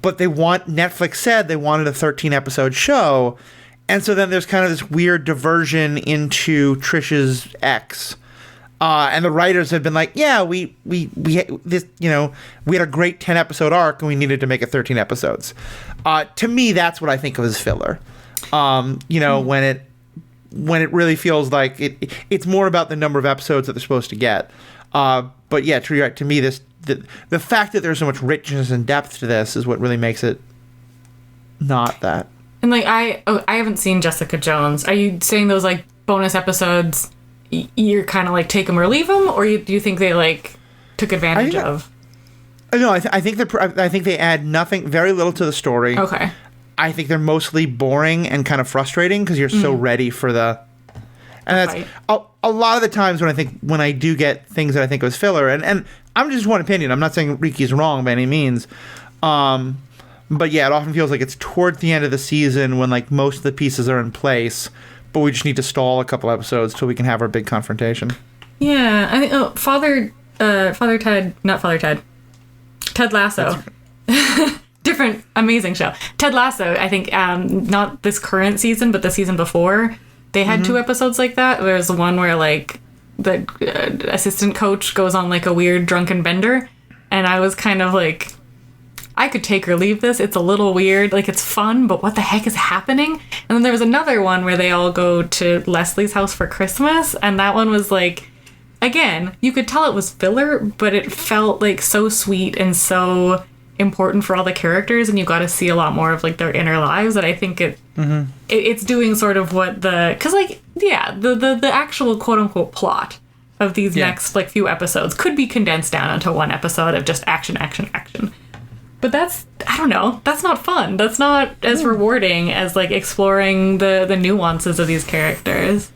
But Netflix said they wanted a 13-episode show. And so then there's kind of this weird diversion into Trish's ex. And the writers have been like, yeah, we had a great 10-episode arc and we needed to make it 13 episodes. To me, that's what I think of as filler. When it really feels like it's more about the number of episodes that they're supposed to get. But yeah, to me, the fact that there's so much richness and depth to this is what really makes it not that. And like I haven't seen Jessica Jones. Are you saying those like bonus episodes? You're kind of like take them or leave them, or do you think they like took advantage of? No, I think they add very little to the story. Okay. I think they're mostly boring and kind of frustrating because you're so ready for the. And that's a lot of the times when I do get things that I think was filler, and I'm just one opinion. I'm not saying Riki's wrong by any means, but yeah, it often feels like it's towards the end of the season when like most of the pieces are in place. But we just need to stall a couple episodes till we can have our big confrontation. Yeah, I think Ted Lasso. Different, amazing show. Ted Lasso, I think, not this current season, but the season before, they had 2 episodes like that. There's the one where, like, the assistant coach goes on, like, a weird drunken bender, and I was kind of like, I could take or leave this. It's a little weird. Like, it's fun, but what the heck is happening? And then there was another one where they all go to Leslie's house for Christmas, and that one was, like, again, you could tell it was filler, but it felt, like, so sweet and so important for all the characters, and you got to see a lot more of, like, their inner lives, that I think it's doing sort of what because, like, yeah, the actual quote-unquote plot of these next, like, few episodes could be condensed down into one episode of just action. But I don't know, that's not fun. That's not as rewarding as, like, exploring the nuances of these characters.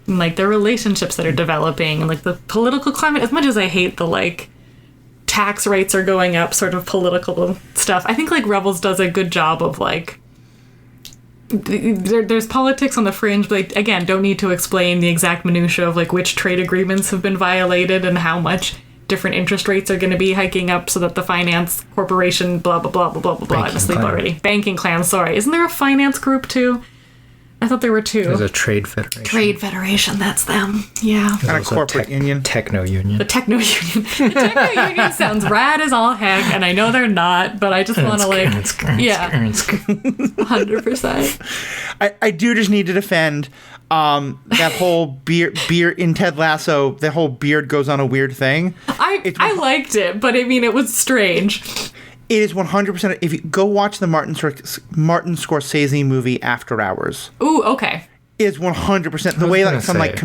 And, like, the relationships that are developing and, like, the political climate. As much as I hate the, like, tax rates are going up sort of political stuff, I think, like, Rebels does a good job of, like, there's politics on the fringe, but, like, again, don't need to explain the exact minutiae of, like, which trade agreements have been violated and how much different interest rates are going to be hiking up so that the finance corporation, blah, blah, blah, blah, blah, blah, blah. I'm asleep already. Banking clan, sorry. Isn't there a finance group, too? I thought there were two. There's a trade federation. Trade Federation, that's them. Yeah. Kind of corporate union. Techno union. The Techno Union. The Techno Union sounds rad as all heck, and I know they're not, but I just want to yeah, 100%. I do just need to defend that whole beard in Ted Lasso. The whole beard goes on a weird thing. I liked it, but I mean, it was strange. It is 100%. If you go watch the Martin Scorsese movie After Hours. Ooh, okay. It is 100%. The way like some like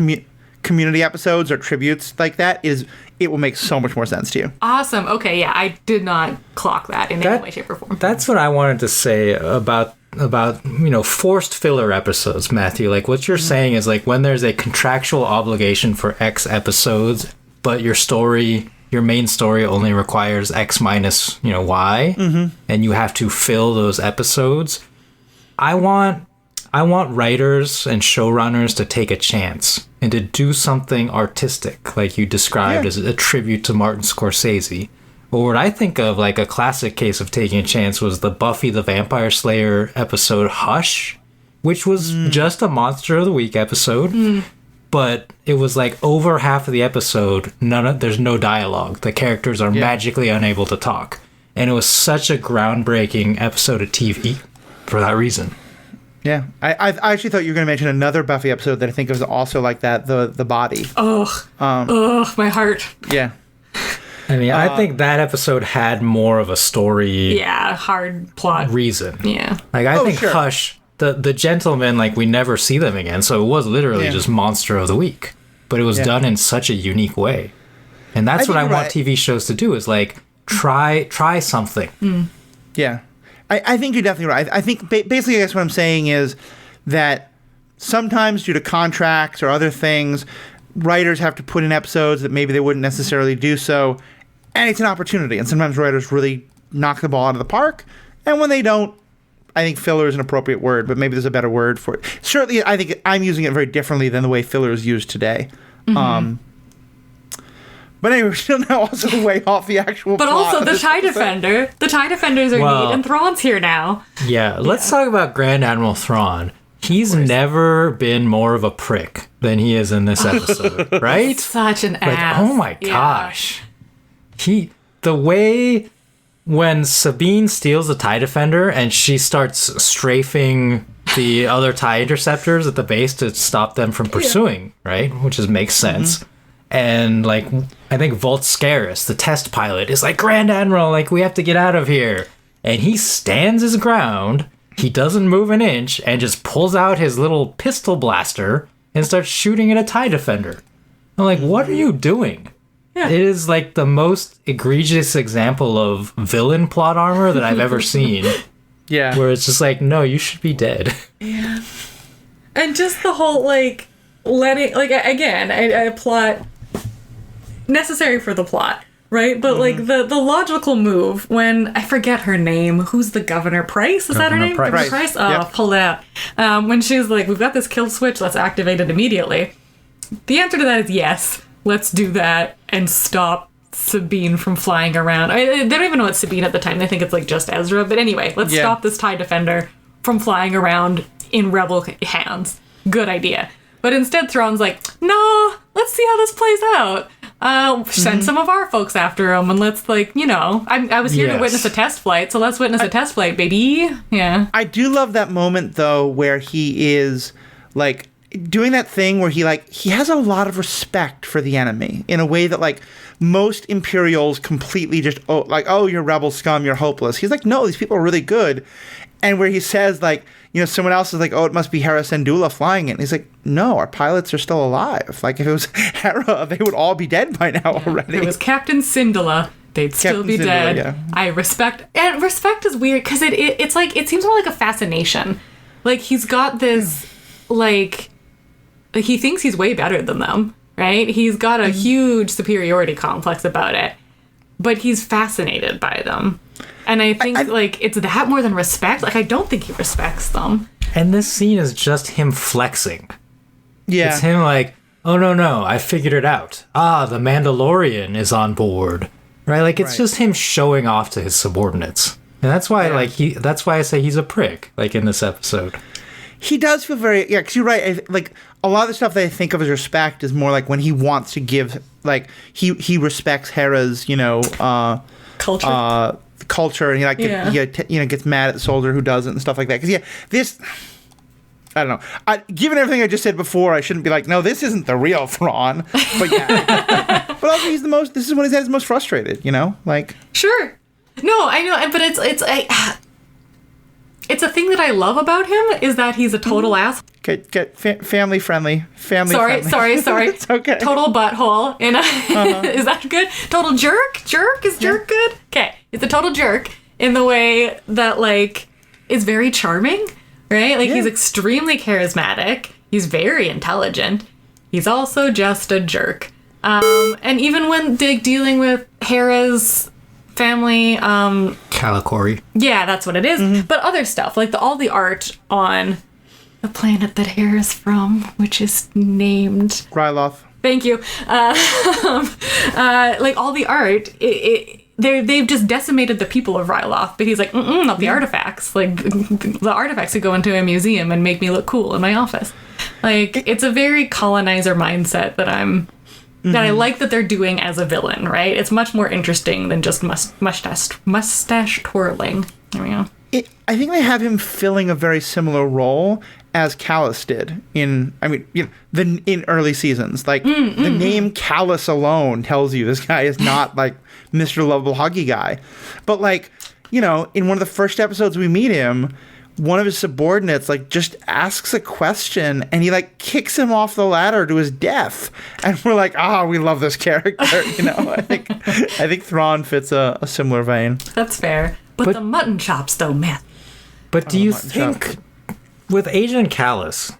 community episodes or tributes like that it will make so much more sense to you. Awesome. Okay, yeah, I did not clock that in any way, shape, or form. That's what I wanted to say about forced filler episodes, Matthew. Like what you're saying is like when there's a contractual obligation for X episodes, but your main story only requires X minus, Y, and you have to fill those episodes. I want writers and showrunners to take a chance and to do something artistic, like you described as a tribute to Martin Scorsese. But what I think of like a classic case of taking a chance was the Buffy the Vampire Slayer episode Hush, which was just a Monster of the Week episode. But it was like over half of the episode, there's no dialogue. The characters are magically unable to talk. And it was such a groundbreaking episode of TV for that reason. Yeah. I actually thought you were going to mention another Buffy episode that I think was also like that, the Body. My heart. Yeah. I mean, I think that episode had more of a story. Yeah, hard plot. Reason. Yeah. Like, I think Hush... The gentlemen, like, we never see them again, so it was literally just Monster of the Week. But it was done in such a unique way. And that's what I want TV shows to do, is, like, try something. Yeah. I think you're definitely right. I think, basically, I guess what I'm saying is that sometimes due to contracts or other things, writers have to put in episodes that maybe they wouldn't necessarily do so, and it's an opportunity. And sometimes writers really knock the ball out of the park, and when they don't, I think filler is an appropriate word, but maybe there's a better word for it. Certainly, I think I'm using it very differently than the way filler is used today. But anyway, we're still now also way off the actual But plot also the TIE Defender. The TIE Defenders are neat, and Thrawn's here now. Yeah, let's talk about Grand Admiral Thrawn. He's never been more of a prick than he is in this episode, right? Such an ass. Oh my gosh. The way... When Sabine steals the TIE Defender and she starts strafing the other TIE interceptors at the base to stop them from pursuing, right? Which makes sense. And, like, I think Volt Scaris, the test pilot, is like, Grand Admiral, like, we have to get out of here. And he stands his ground, he doesn't move an inch, and just pulls out his little pistol blaster and starts shooting at a TIE Defender. I'm like, what are you doing? Yeah. It is like the most egregious example of villain plot armor that I've ever seen. Yeah. Where it's just like, no, you should be dead. Yeah. And just the whole, like, letting, like, again, a plot necessary for the plot, right? But, like, the logical move when, I forget her name, who's the governor? Price? Is that her name? Price. Governor Price? Oh, pull it out. When she's like, we've got this kill switch, let's activate it immediately. The answer to that is yes. Let's do that and stop Sabine from flying around. They don't even know it's Sabine at the time. They think it's like just Ezra. But anyway, let's stop this TIE Defender from flying around in rebel hands. Good idea. But instead Thrawn's like, no, let's see how this plays out. Send some of our folks after him and let's, like, I was here to witness a test flight, so let's witness a test flight, baby. Yeah. I do love that moment, though, where he is, like, doing that thing where he has a lot of respect for the enemy in a way that, like, most Imperials completely just, oh, you're rebel scum, you're hopeless. He's like, no, these people are really good. And where he says, like, someone else is like, oh, it must be Hera Syndulla flying it. And he's like, no, our pilots are still alive. Like, if it was Hera, they would all be dead by now already. If it was Captain Syndulla, they'd still be dead. Yeah. I respect, and respect is weird because it's like, it seems more like a fascination. Like, he's got this, like he thinks he's way better than them, right? He's got a huge superiority complex about it, but he's fascinated by them. And I think, it's that more than respect. Like, I don't think he respects them. And this scene is just him flexing. Yeah. It's him like, oh, no, I figured it out. The Mandalorian is on board. Right? Like, it's just him showing off to his subordinates. And that's why, that's why I say he's a prick, like, in this episode. He does feel very, yeah, because you're right. Like, a lot of the stuff that I think of as respect is more like when he wants to give, like, he respects Hera's, culture, and he gets mad at the soldier who doesn't and stuff like that. Because, this, I don't know. Given everything I just said before, I shouldn't be like, no, this isn't the real Thrawn. But yeah. But also, this is when he's at his most frustrated, Like. Sure. No, I know, but it's a thing that I love about him is that he's a total ass. Get family friendly. Sorry. It's okay. Total butthole. Is that good? Total jerk? Is jerk good? Okay. It's a total jerk in the way that, like, is very charming, right? Like, he's extremely charismatic. He's very intelligent. He's also just a jerk. And even when dealing with Hera's family, Calicori. Yeah, that's what it is. Mm-hmm. But other stuff, like all the art on the planet that Hera's from, which is named Ryloth. Thank you. Like all the art, they've just decimated the people of Ryloth. But he's like, not the artifacts. Like the artifacts could go into a museum and make me look cool in my office. Like it's a very colonizer mindset that I like that they're doing as a villain, right? It's much more interesting than just mustache twirling. There we go. I think they have him filling a very similar role as Callus did in early seasons. Like the name Callus alone tells you this guy is not like Mr. Lovable Huggy guy. But like, in one of the first episodes we meet him, one of his subordinates like just asks a question and he like kicks him off the ladder to his death, and we're like, we love this character. I think Thrawn fits a similar vein. That's fair, but the mutton chops though, man. But do you think with Agent Callus,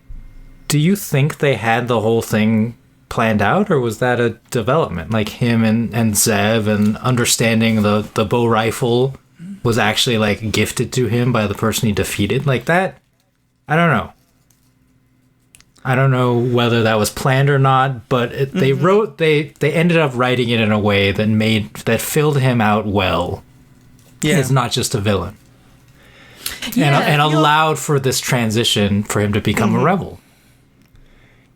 do you think they had the whole thing planned out, or was that a development, like him and Zeb and understanding the bow rifle was actually like gifted to him by the person he defeated? Like that, I don't know whether that was planned or not, but they ended up writing it in a way that filled him out well. Yeah, it's not just a villain. Yeah, and allowed for this transition for him to become a rebel.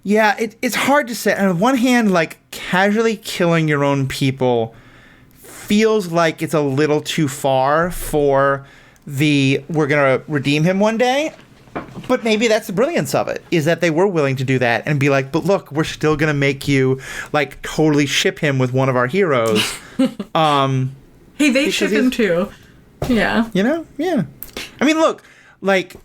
Yeah, it's hard to say. On one hand, like casually killing your own people feels like it's a little too far for we're going to redeem him one day. But maybe that's the brilliance of it, is that they were willing to do that and be like, but look, we're still going to make you like totally ship him with one of our heroes. Hey, they ship him too. Yeah. Yeah. I mean, look, like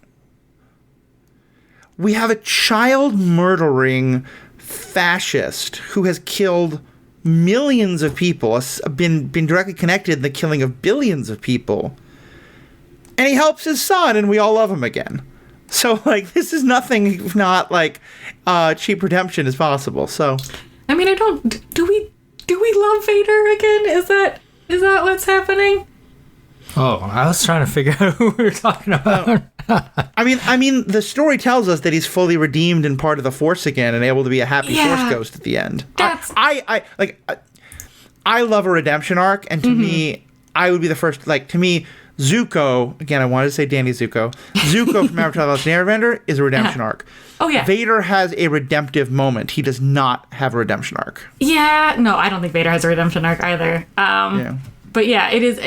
we have a child murdering fascist who has killed millions of people, has been directly connected in the killing of billions of people, and he helps his son, and we all love him again. So, like, this is nothing if not like cheap redemption is possible. So, I mean, do we love Vader again? Is that what's happening? Oh, I was trying to figure out who we were talking about. I mean, the story tells us that he's fully redeemed and part of the Force again, and able to be a happy Force ghost at the end. I love a redemption arc, and to me, I would be the first. Like, to me, Zuko, again, I wanted to say Danny Zuko. Zuko from Avatar: The Last Airbender is a redemption arc. Oh yeah. Vader has a redemptive moment. He does not have a redemption arc. Yeah, no, I don't think Vader has a redemption arc either. Yeah. But yeah, it is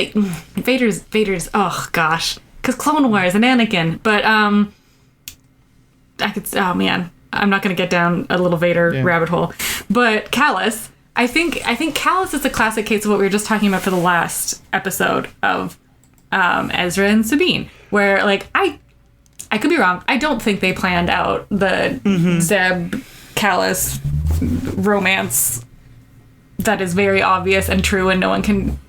Vader's. Oh gosh, because Clone Wars and Anakin. But Oh man, I'm not gonna get down a little Vader rabbit hole. But Callus, I think Callus is a classic case of what we were just talking about for the last episode of Ezra and Sabine, where like I could be wrong. I don't think they planned out the Zeb Callus romance that is very obvious and true, and no one can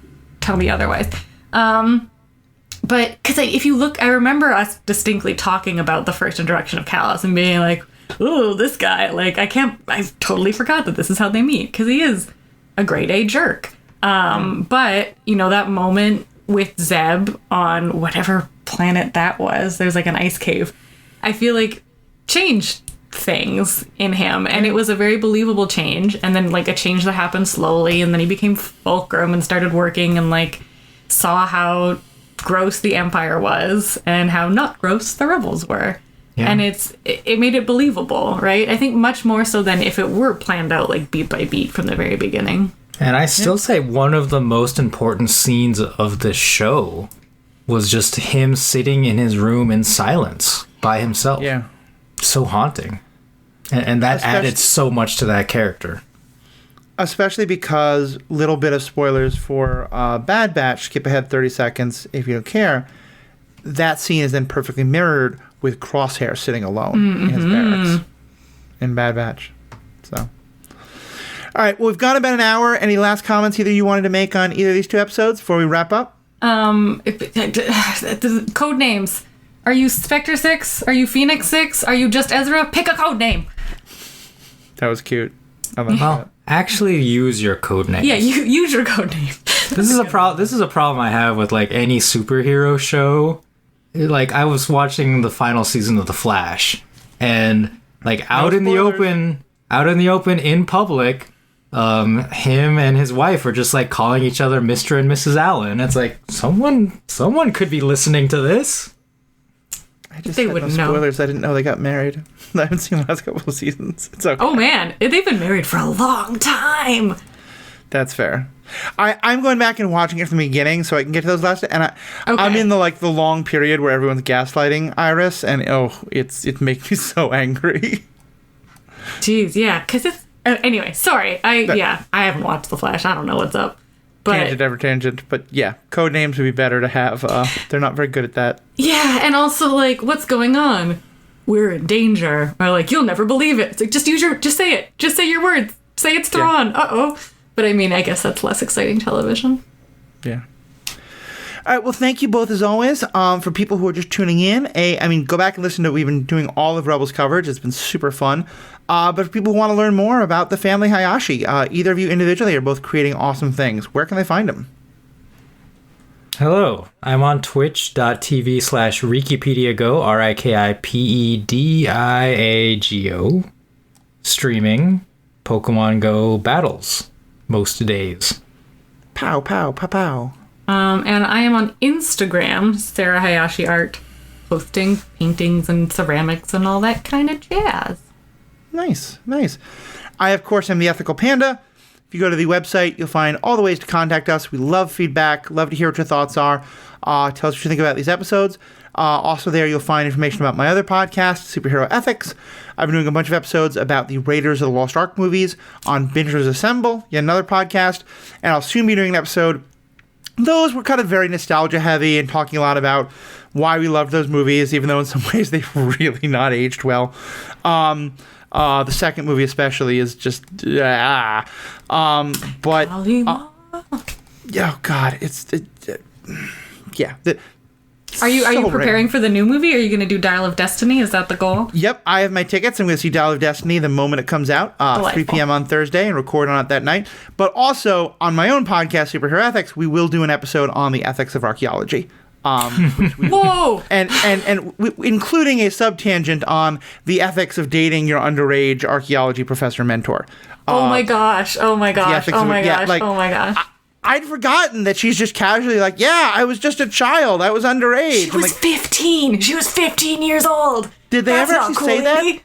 tell me otherwise. But because if you look, I remember us distinctly talking about the first introduction of Callus and being like, "Ooh, this guy! Like, I totally forgot that this is how they meet, because he is a grade A jerk." But that moment with Zeb on whatever planet that was, there's like an ice cave, I feel like changed things in him, and it was a very believable change, and then like a change that happened slowly, and then he became fulcrum and started working and like saw how gross the Empire was and how not gross the rebels were, Yeah. And it made it believable, right? I think much more so than if it were planned out like beat by beat from the very beginning. And I still say one of the most important scenes of the show was just him sitting in his room in silence by himself. Yeah. So haunting. And that added so much to that character. Especially because, little bit of spoilers for Bad Batch, skip ahead 30 seconds if you don't care, that scene is then perfectly mirrored with Crosshair sitting alone in his barracks in Bad Batch. So... All right, well, we've got about an hour. Any last comments either you wanted to make on either of these two episodes before we wrap up? Code names. Are you Spectre 6? Are you Phoenix 6? Are you just Ezra? Pick a code name. That was cute. I like Well, that. actually use your code names. Yeah, you use your code name. This is a problem I have with like any superhero show. Like I was watching the final season of The Flash, and like out in the open in public, him and his wife are just like calling each other Mr. and Mrs. Allen. It's like someone could be listening to this. I just they had wouldn't no know. spoilers. I didn't know they got married. I haven't seen the last couple of seasons. It's okay. Oh man, they've been married for a long time. That's fair. I'm going back and watching it from the beginning so I can get to those last. And Okay. I'm in the long period where everyone's gaslighting Iris, and it makes me so angry. Jeez, yeah, because it's... anyway, sorry. I haven't watched The Flash. I don't know what's up. But Tangent. But yeah, code names would be better to have. They're not very good at that. yeah, and also, like, what's going on? We're in danger. Or, like, you'll never believe it. It's like, just say it. Just say your words. Say it's Thrawn. Yeah. Uh-oh. But, I mean, I guess that's less exciting television. Yeah. All right. Well, thank you both as always. For people who are just tuning in, go back and listen to. We've been doing all of Rebels coverage. It's been super fun. But for people who want to learn more about the family Hayashi, either of you individually are both creating awesome things. Where can they find them? Hello, I'm on twitch.tv/RikipediaGo, RIKIPEDIAGO, streaming Pokemon Go battles most days. Pow, pow, pow, pow. And I am on Instagram, Sarah Hayashi Art, posting paintings and ceramics and all that kind of jazz. Nice. I, of course, am the Ethical Panda. If you go to the website, you'll find all the ways to contact us. We love feedback, love to hear what your thoughts are. Tell us what you think about these episodes. Also there, you'll find information about my other podcast, Superhero Ethics. I've been doing a bunch of episodes about the Raiders of the Lost Ark movies on Bingers Assemble, yet another podcast. And I'll soon be doing an episode. Those were kind of very nostalgia heavy and talking a lot about why we loved those movies, even though in some ways they've really not aged well. The second movie especially is just but oh god, Are you preparing for the new movie? Are you going to do Dial of Destiny? Is that the goal? Yep, I have my tickets. I'm going to see Dial of Destiny the moment it comes out, 3 p.m. on Thursday, and record on it that night. But also, on my own podcast, Superhero Ethics, we will do an episode on the ethics of archaeology. Whoa! And including a subtangent on the ethics of dating your underage archaeology professor mentor. Oh my gosh. I'd forgotten that she's just casually like, yeah, I was just a child. I was underage. She was 15. She was 15 years old. Did they ever actually say that?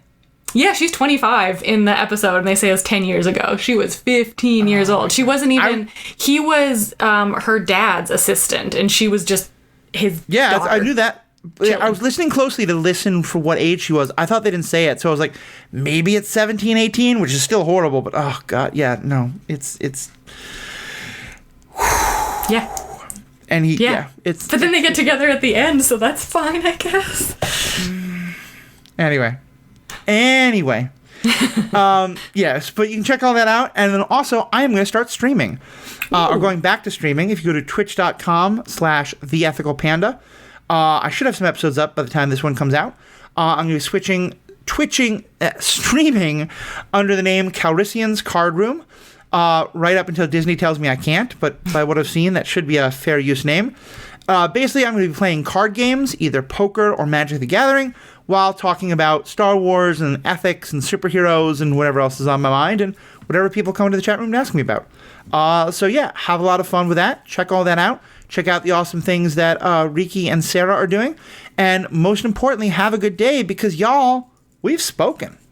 Yeah, she's 25 in the episode, and they say it was 10 years ago. She was 15 years old. She wasn't even... he was her dad's assistant, and she was just his daughter. I knew that. Chilling. I was listening closely to listen for what age she was. I thought they didn't say it, so I was like, maybe it's 17, 18, which is still horrible, but oh, God, yeah, no. It's... Yeah. And but then they get together at the end, so that's fine, I guess. Anyway. Yes, but you can check all that out. And then also, I am going to start streaming. Or going back to streaming. If you go to twitch.com/theethicalpanda. I should have some episodes up by the time this one comes out. I'm going to be streaming under the name Calrissian's Card Room. Right up until Disney tells me I can't, but by what I've seen, that should be a fair use name. Basically, I'm going to be playing card games, either poker or Magic the Gathering, while talking about Star Wars and ethics and superheroes and whatever else is on my mind and whatever people come to the chat room to ask me about. So yeah, have a lot of fun with that. Check all that out. Check out the awesome things that Riki and Sarah are doing. And most importantly, have a good day because, y'all, we've spoken.